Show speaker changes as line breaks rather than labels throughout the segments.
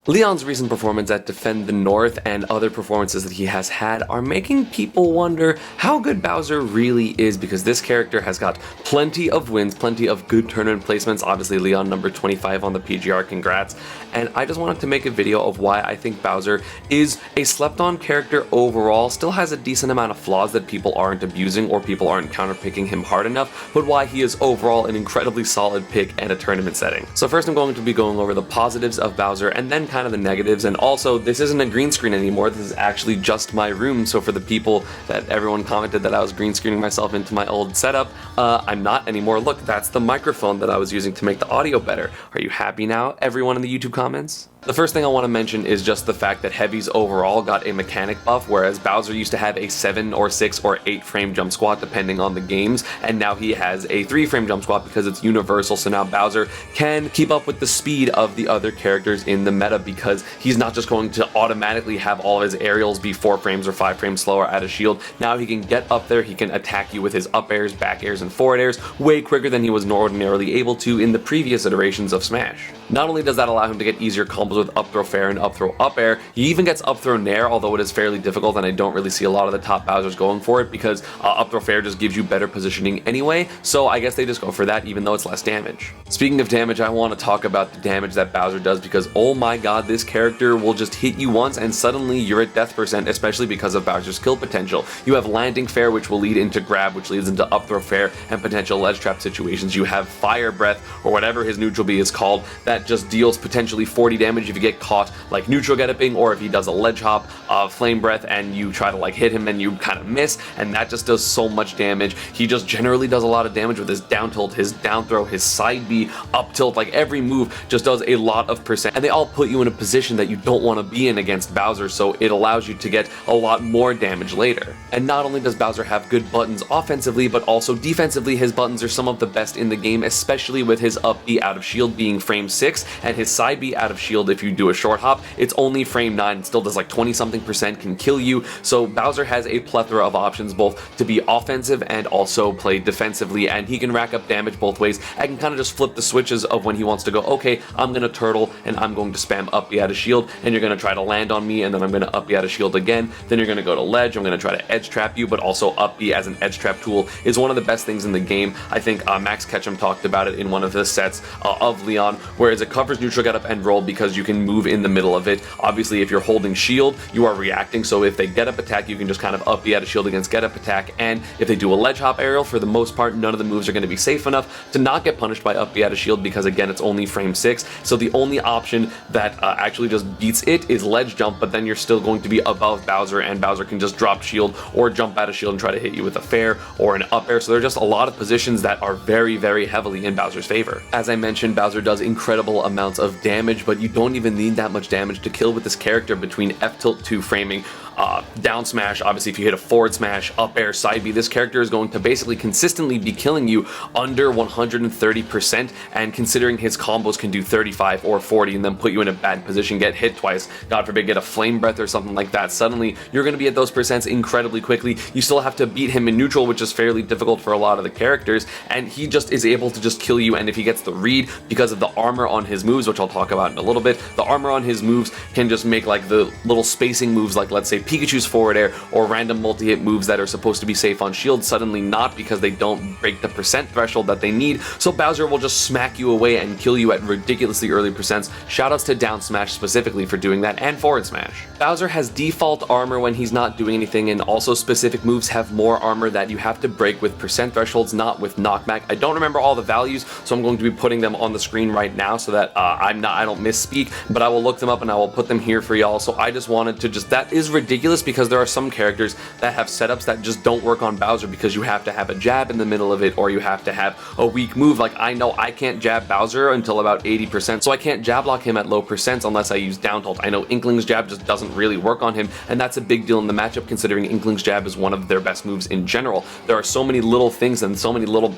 Leon's recent performance at Defend the North and other performances that he has had are making people wonder how good Bowser really is, because this character has got plenty of wins, plenty of good tournament placements. Obviously Leon number 25 on the PGR, congrats. And I just wanted to make a video of why I think Bowser is a slept on character overall, still has a decent amount of flaws that people aren't abusing or people aren't counterpicking him hard enough, but why he is overall an incredibly solid pick in a tournament setting. So first I'm going to be going over the positives of Bowser and then kind of the negatives, and also this isn't a green screen anymore, this is actually just my room, so for the people that everyone commented that I was green screening myself into my old setup, I'm not anymore. Look, that's the microphone that I was using to make the audio better. Are you happy now, everyone in the YouTube comments? The first thing I want to mention is just the fact that heavies overall got a mechanic buff, whereas Bowser used to have a 7 or 6 or 8 frame jump squat depending on the games, and now he has a 3 frame jump squat because it's universal, so now Bowser can keep up with the speed of the other characters in the meta because he's not just going to automatically have all of his aerials be 4 frames or 5 frames slower at a shield. Now he can get up there, he can attack you with his up airs, back airs, and forward airs way quicker than he was ordinarily able to in the previous iterations of Smash. Not only does that allow him to get easier combos with up throw fair and up throw up air, he even gets up throw nair, although it is fairly difficult and I don't really see a lot of the top Bowsers going for it because up throw fair just gives you better positioning anyway, so I guess they just go for that even though it's less damage. Speaking of damage, I want to talk about the damage that Bowser does because oh my god, this character will just hit you once and suddenly you're at death percent, especially because of Bowser's kill potential. You have landing fair, which will lead into grab, which leads into up throw fair and potential ledge trap situations. You have fire breath, or whatever his neutral B is called, that just deals potentially 40 damage if you get caught like neutral get-upping, or if he does a ledge hop, flame breath, and you try to like hit him and you kind of miss, and that just does so much damage. He just generally does a lot of damage with his down tilt, his down throw, his side B, up tilt, like every move just does a lot of percent, and they all put you in a position that you don't want to be in against Bowser, so it allows you to get a lot more damage later. And not only does Bowser have good buttons offensively, but also defensively his buttons are some of the best in the game, especially with his up B out of shield being frame 6, and his side B out of shield if you do a short hop, it's only frame 9, still does like 20 something percent, can kill you. So Bowser has a plethora of options both to be offensive and also play defensively, and he can rack up damage both ways. I can kind of just flip the switches of when he wants to go, okay, I'm gonna turtle and I'm going to spam up B out of shield, and you're gonna try to land on me, and then I'm gonna up B out of shield again, then you're gonna go to ledge, I'm gonna try to edge trap you, but also up B as an edge trap tool is one of the best things in the game. I think Max Ketchum talked about it in one of the sets of Leon, whereas it covers neutral get up and roll because you can move in the middle of it. Obviously if you're holding shield, you are reacting, so if they get up attack, you can just kind of up B out of shield against get up attack, and if they do a ledge hop aerial, for the most part none of the moves are going to be safe enough to not get punished by up B out of shield because again it's only frame 6, so the only option that actually just beats it is ledge jump, but then you're still going to be above Bowser, and Bowser can just drop shield or jump out of shield and try to hit you with a fair or an up air, so there are just a lot of positions that are very, very heavily in Bowser's favor. As I mentioned, Bowser does incredible amounts of damage, but you don't even need that much damage to kill with this character between F tilt 2 framing, down smash, obviously if you hit a forward smash, up air, side B, this character is going to basically consistently be killing you under 130%, and considering his combos can do 35 or 40 and then put you in a bad position, get hit twice, God forbid get a flame breath or something like that, suddenly you're going to be at those percents incredibly quickly. You still have to beat him in neutral, which is fairly difficult for a lot of the characters, and he just is able to just kill you, and if he gets the read because of the armor on his moves, which I'll talk about in a little bit, the armor on his moves can just make like the little spacing moves like let's say Pikachu's forward air or random multi-hit moves that are supposed to be safe on shield suddenly not, because they don't break the percent threshold that they need, so Bowser will just smack you away and kill you at ridiculously early percents. Shoutouts to down smash specifically for doing that, and forward smash. Bowser has default armor when he's not doing anything, and also specific moves have more armor that you have to break with percent thresholds, not with knockback. I don't remember all the values, so I'm going to be putting them on the screen right now so that I don't misspeak, but I will look them up and I will put them here for y'all. So I just wanted to that is ridiculous because there are some characters that have setups that just don't work on Bowser because you have to have a jab in the middle of it, or you have to have a weak move. Like I know I can't jab Bowser until about 80%, so I can't jab lock him at low percents unless I use down tilt. I know Inkling's jab just doesn't really work on him, and that's a big deal in the matchup considering Inkling's jab is one of their best moves in general. There are so many little things and so many little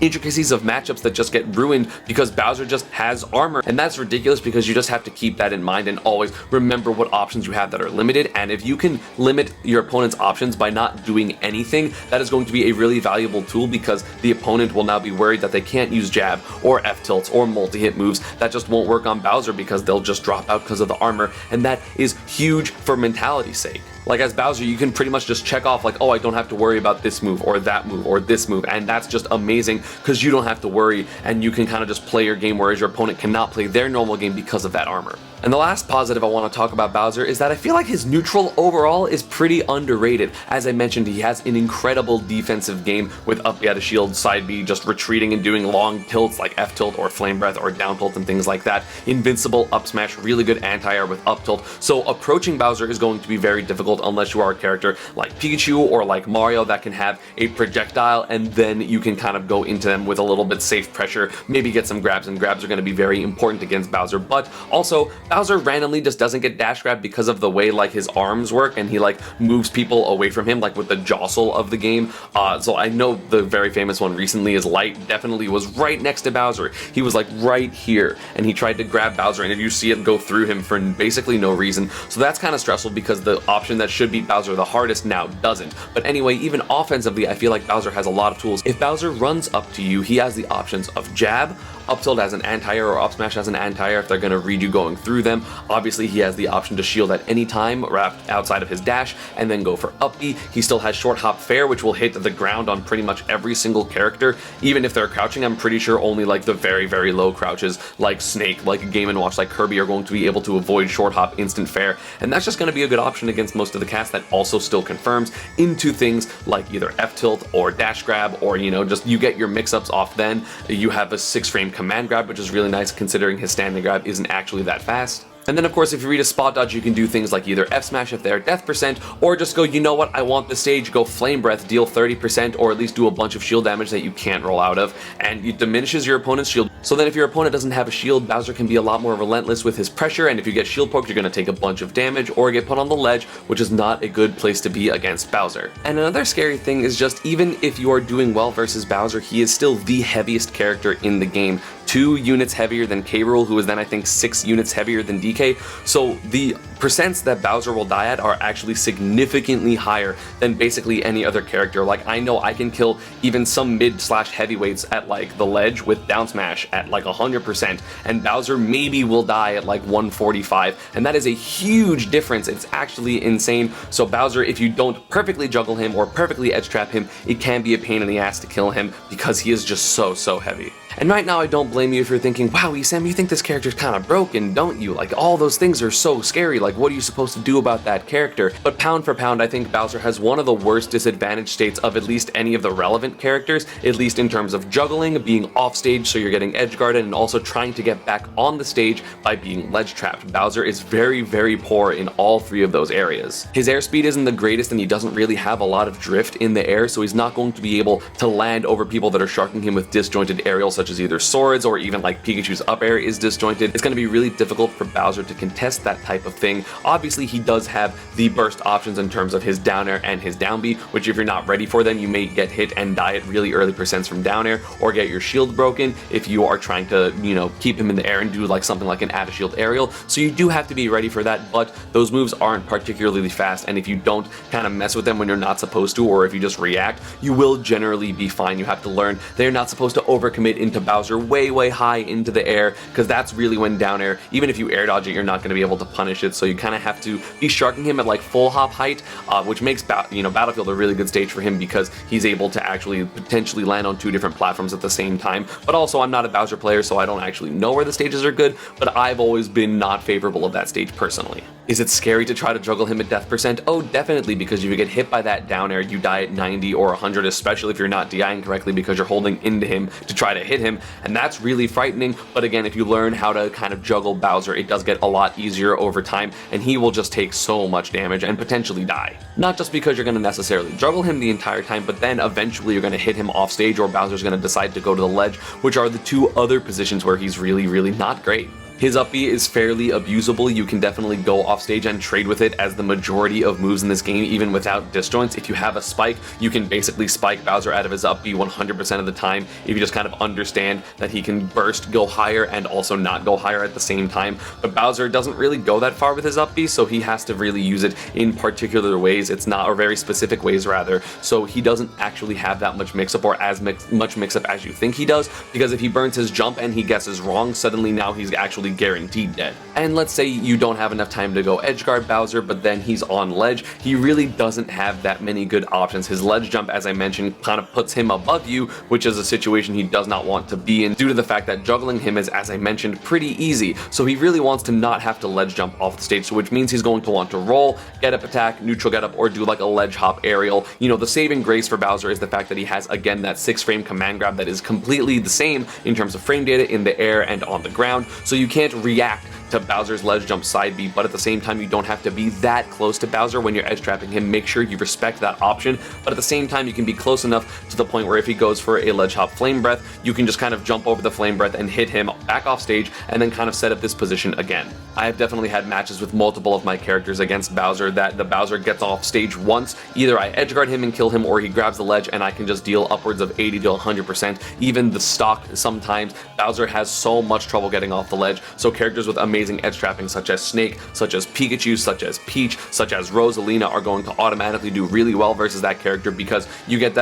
intricacies of matchups that just get ruined because Bowser just has armor. And that's ridiculous because you just have to keep that in mind and always remember what options you have that are limited. And if you can limit your opponent's options by not doing anything, that is going to be a really valuable tool because the opponent will now be worried that they can't use jab or F-tilts or multi-hit moves that just won't work on Bowser because they'll just drop out because of the armor, and that is huge for mentality's sake. Like as Bowser, you can pretty much just check off like, oh, I don't have to worry about this move or that move or this move, and that's just amazing because you don't have to worry and you can kind of just play your game, whereas your opponent cannot play their normal game because of that armor. And the last positive I want to talk about Bowser is that I feel like his neutral overall is pretty underrated. As I mentioned, he has an incredible defensive game with up B out of shield, side B, just retreating and doing long tilts like F tilt or flame breath or down tilt and things like that. Invincible up smash, really good anti-air with up tilt. So approaching Bowser is going to be very difficult unless you are a character like Pikachu or like Mario that can have a projectile and then you can kind of go into them with a little bit safe pressure, maybe get some grabs, and grabs are going to be very important against Bowser. But also, Bowser randomly just doesn't get dash grab because of the way like his arms work and he like moves people away from him like with the jostle of the game. So I know the very famous one recently is Light definitely was right next to Bowser. He was like right here and he tried to grab Bowser and you see it go through him for basically no reason. So that's kind of stressful because the option that should beat Bowser the hardest now doesn't. But anyway, even offensively, I feel like Bowser has a lot of tools. If Bowser runs up to you, he has the options of jab, up tilt as an anti-air, or up smash as an anti-air if they're going to read you going through them. Obviously, he has the option to shield at any time wrapped outside of his dash and then go for up B. He still has short hop fair, which will hit the ground on pretty much every single character. Even if they're crouching, I'm pretty sure only like the very, very low crouches like Snake, like Game & Watch, like Kirby are going to be able to avoid short hop instant fair. And that's just going to be a good option against most of the cast that also still confirms into things like either F tilt or dash grab, or just you get your mix-ups off then. You have a 6-frame command grab, which is really nice considering his standing grab isn't actually that fast. And then of course if you read a spot dodge, you can do things like either F smash if they're death percent, or just go, you know what, I want the stage, go flame breath, deal 30%, or at least do a bunch of shield damage that you can't roll out of, and it diminishes your opponent's shield. So then if your opponent doesn't have a shield, Bowser can be a lot more relentless with his pressure, and if you get shield poked, you're going to take a bunch of damage or get put on the ledge, which is not a good place to be against Bowser. And another scary thing is just even if you are doing well versus Bowser, he is still the heaviest character in the game. 2 units heavier than K. Rool, who is then I think 6 units heavier than DK. So the percents that Bowser will die at are actually significantly higher than basically any other character. Like I know I can kill even some mid/heavyweights at like the ledge with down smash at like 100%, and Bowser maybe will die at like 145, and that is a huge difference. It's actually insane. So Bowser, if you don't perfectly juggle him or perfectly edge trap him, it can be a pain in the ass to kill him because he is just so heavy. And right now I don't blame you if you're thinking, wow, ESAM, you think this character's kind of broken, don't you? Like all those things are so scary, like what are you supposed to do about that character? But pound for pound, I think Bowser has one of the worst disadvantage states of at least any of the relevant characters, at least in terms of juggling, being off stage so you're getting edge guarded, and also trying to get back on the stage by being ledge trapped. Bowser is very poor in all 3 of those areas. His airspeed isn't the greatest and he doesn't really have a lot of drift in the air, so he's not going to be able to land over people that are sharking him with disjointed aerials such as either swords or even like Pikachu's up air is disjointed. It's going to be really difficult for Bowser to contest that type of thing. Obviously he does have the burst options in terms of his down air and his down B, which if you're not ready for then you may get hit and die at really early percents from down air, or get your shield broken if you are trying to keep him in the air and do like something like an out of shield aerial. So you do have to be ready for that, but those moves aren't particularly fast, and if you don't kind of mess with them when you're not supposed to, or if you just react, you will generally be fine. You have to learn they're not supposed to overcommit into Bowser way high into the air, because that's really when down air, even if you air dodge it, you're not going to be able to punish it. So you kind of have to be sharking him at like full hop height, which makes Battlefield a really good stage for him because he's able to actually potentially land on 2 different platforms at the same time. But also I'm not a Bowser player, so I don't actually know where the stages are good, but I've always been not favorable of that stage personally. Is it scary to try to juggle him at death percent? Oh, definitely, because if you get hit by that down air, you die at 90 or 100, especially if you're not DIing correctly because you're holding into him to try to hit him, and that's really frightening. But again, if you learn how to kind of juggle Bowser, it does get a lot easier over time, and he will just take so much damage and potentially die. Not just because you're going to necessarily juggle him the entire time, but then eventually you're going to hit him off stage, or Bowser's going to decide to go to the ledge, which are the 2 other positions where he's really not great. His up B is fairly abusable. You can definitely go off stage and trade with it as the majority of moves in this game, even without disjoints. If you have a spike, you can basically spike Bowser out of his up B 100% of the time if you just kind of understand that he can burst, go higher, and also not go higher at the same time. But Bowser doesn't really go that far with his up B, so he has to really use it in particular ways. It's not, or very specific ways rather, so he doesn't actually have that much mix-up or as much mix-up as you think he does, because if he burns his jump and he guesses wrong, suddenly now he's actually guaranteed dead. And let's say you don't have enough time to go edgeguard Bowser, but then he's on ledge, he really doesn't have that many good options. His ledge jump, as I mentioned, kind of puts him above you, which is a situation he does not want to be in, due to the fact that juggling him is, as I mentioned, pretty easy. So he really wants to not have to ledge jump off the stage, so which means he's going to want to roll, get up attack, neutral get up, or do like a ledge hop aerial. You know, the saving grace for Bowser is the fact that he has, again, that 6-frame command grab that is completely the same in terms of frame data in the air and on the ground, so you can't react to Bowser's ledge jump side B, but at the same time you don't have to be that close to Bowser when you're edge trapping him. Make sure you respect that option, but at the same time you can be close enough to the point where if he goes for a ledge hop flame breath, you can just kind of jump over the flame breath and hit him back off stage and then kind of set up this position again. I have definitely had matches with multiple of my characters against Bowser that the Bowser gets off stage once, either I edge guard him and kill him, or he grabs the ledge and I can just deal upwards of 80 to 100%. Even the stock, sometimes Bowser has so much trouble getting off the ledge, so characters with amazing edge trapping such as Snake, such as Pikachu, such as Peach, such as Rosalina are going to automatically do really well versus that character, because you get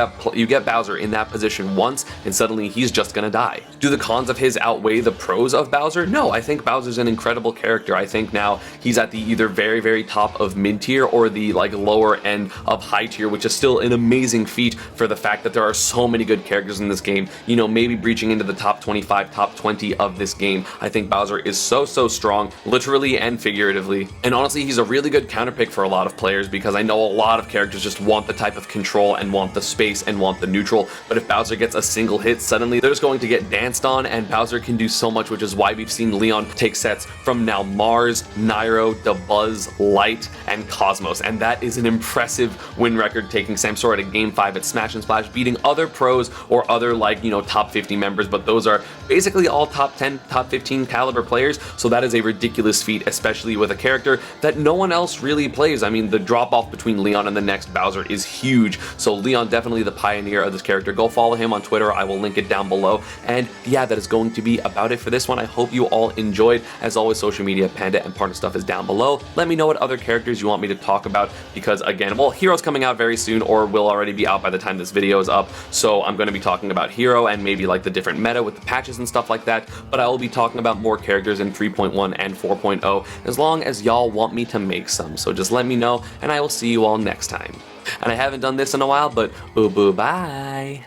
Bowser in that position once and suddenly he's just gonna die. Do the cons of his outweigh the pros of Bowser? No, I think Bowser's an incredible character. I think now he's at the either very, very top of mid tier or the like lower end of high tier, which is still an amazing feat for the fact that there are so many good characters in this game. You know, maybe breaching into the top 25, top 20 of this game. I think Bowser is so strong, literally and figuratively. And honestly, he's a really good counterpick for a lot of players, because I know a lot of characters just want the type of control and want the space and want the neutral, but if Bowser gets a single hit, suddenly they're just going to get danced on, and Bowser can do so much, which is why we've seen Leon take sets from now Mars, Nairo, DeBuzz, Light, and Cosmos, and that is an impressive win record, taking Samsora to Game 5 at Smash and Splash, beating other pros or other, like, you know, top 50 members, but those are basically all top 10, top 15 caliber players, so that is a ridiculous feat, especially with a character that no one else really plays. I mean, the drop off between Leon and the next Bowser is huge, so Leon definitely the pioneer of this character. Go follow him on Twitter, I will link it down below. And yeah, that is going to be about it for this one. I hope you all enjoyed. As always, social media, Panda and partner stuff is down below. Let me know what other characters you want me to talk about, because again, well, Hero's coming out very soon, or will already be out by the time this video is up, so I'm going to be talking about Hero and maybe like the different meta with the patches and stuff like that, but I will be talking about more characters in 3.1 and 4.0 as long as y'all want me to make some. So just let me know, and I will see you all next time. And I haven't done this in a while, but boo bye.